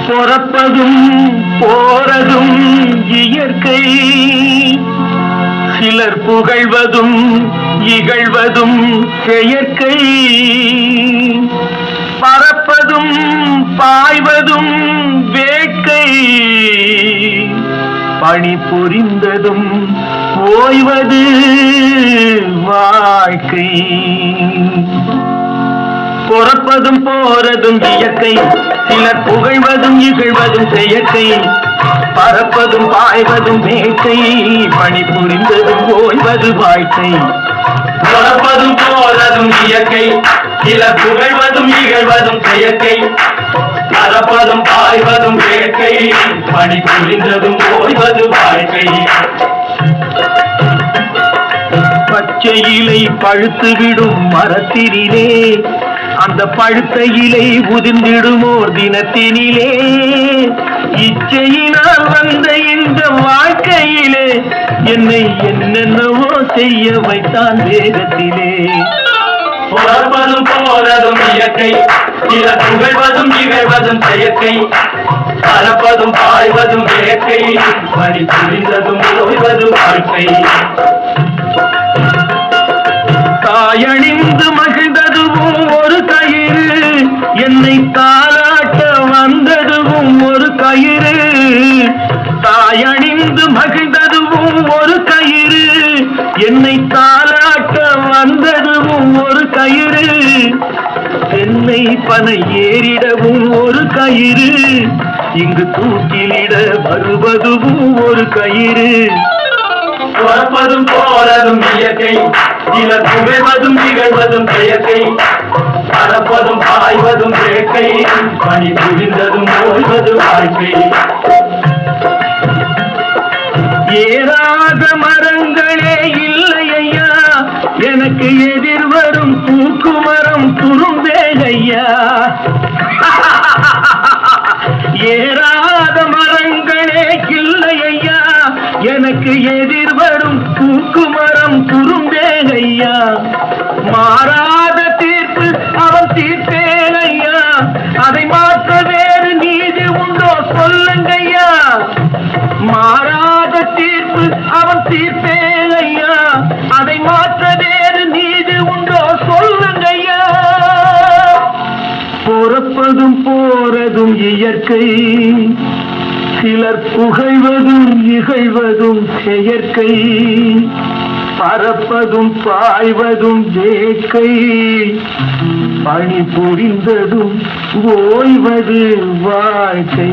பொறப்பதும் போறதும் இயற்கை, சிலர் புகழ்வதும் இகழ்வதும் செயற்கை. பறப்பதும் பாய்வதும் வேட்கை, பணி புரிந்ததும் ஓய்வது வாழ்க்கை. பொறப்பதும் போறதும் இயற்கை, சிலர் புகழ்வதும் இகழ்வதும் செயற்கை. பறப்பதும் பாய்வதும் வேட்கை, பணி புரிந்ததும் ஓய்வது வாழ்க்கை. பொறப்பதும் போறதும் இயற்கை, சிலர் புகழ்வதும் இகழ்வதும் செயற்கை. பறப்பதும் பாய்வதும் வேட்கை, பணி புரிந்ததும் ஓய்வது வாழ்க்கை. பச்சை இலை பழுத்துவிடும் மரத்தினிலே, அந்த பழுத்த இலை உதிர்ந்திடுமோர் தினத்தினிலே. இச்சையினால் வந்த இந்த வாழ்க்கையிலே என்னை என்னென்னவோ செய்ய வைத்தான் வேகத்திலே. பொறப்பதும் போறதும் இயற்கை, சிலர் புகழ்வதும் இகழ்வதும் செயற்கை. பறப்பதும் பாய்வதும் வேட்கை, பணி புரிந்ததும் ஓய்வது வாழ்க்கை. தாயணிந்து மகிழ்ந்ததுவும் ஒரு கயிறு, என்னை தாலாட்ட வந்ததுவும் ஒரு கயிறு. தாயணிந்து மகிழ்ந்ததுவும் ஒரு கயிறு, என்னை தாலாட்ட வந்ததுவும் ஒரு கயிறு. என்னை பனை ஏறிடவும் ஒரு கயிறு, இங்கு தூக்கிலிட வருவதுவும் ஒரு கயிறு. பொறப்பதும் போறதும் இயற்கை, சிலர் புகழ்வதும் இகழ்வதும் செயற்கை. பறப்பதும் பாய்வதும் வேட்கை, பணி புரிந்ததும் ஓய்வது வாழ்க்கை. ஏறாத மரங்களே இல்லை ஐயா, எனக்கு எதிர்வரும் தூக்குமரம் துரும்பேகையா. ஏறாத மரங்களே இல்லை ஐயா, எனக்கு எதிர்வரும் தூக்குமரம் துரும்பேகையா. மாறாத தீர்ப்பு அவன் தீர்ப்பேனையா, அதை மாற்ற வேறு நீதி உண்டோ சொல்லுங்கய்யா. மாறாத தீர்ப்பு அவன் தீர்ப்பேனையா, அதை மாற்ற வேறு நீதி உண்டோ சொல்லுங்கய்யா. பொறப்பதும் போறதும் இயற்கை, சிலர் புகழ்வதும் இகழ்வதும் செயற்கை. பறப்பதும் பாய்வதும் வேட்கை, பணி புரிந்ததும் ஓய்வது வாழ்க்கை.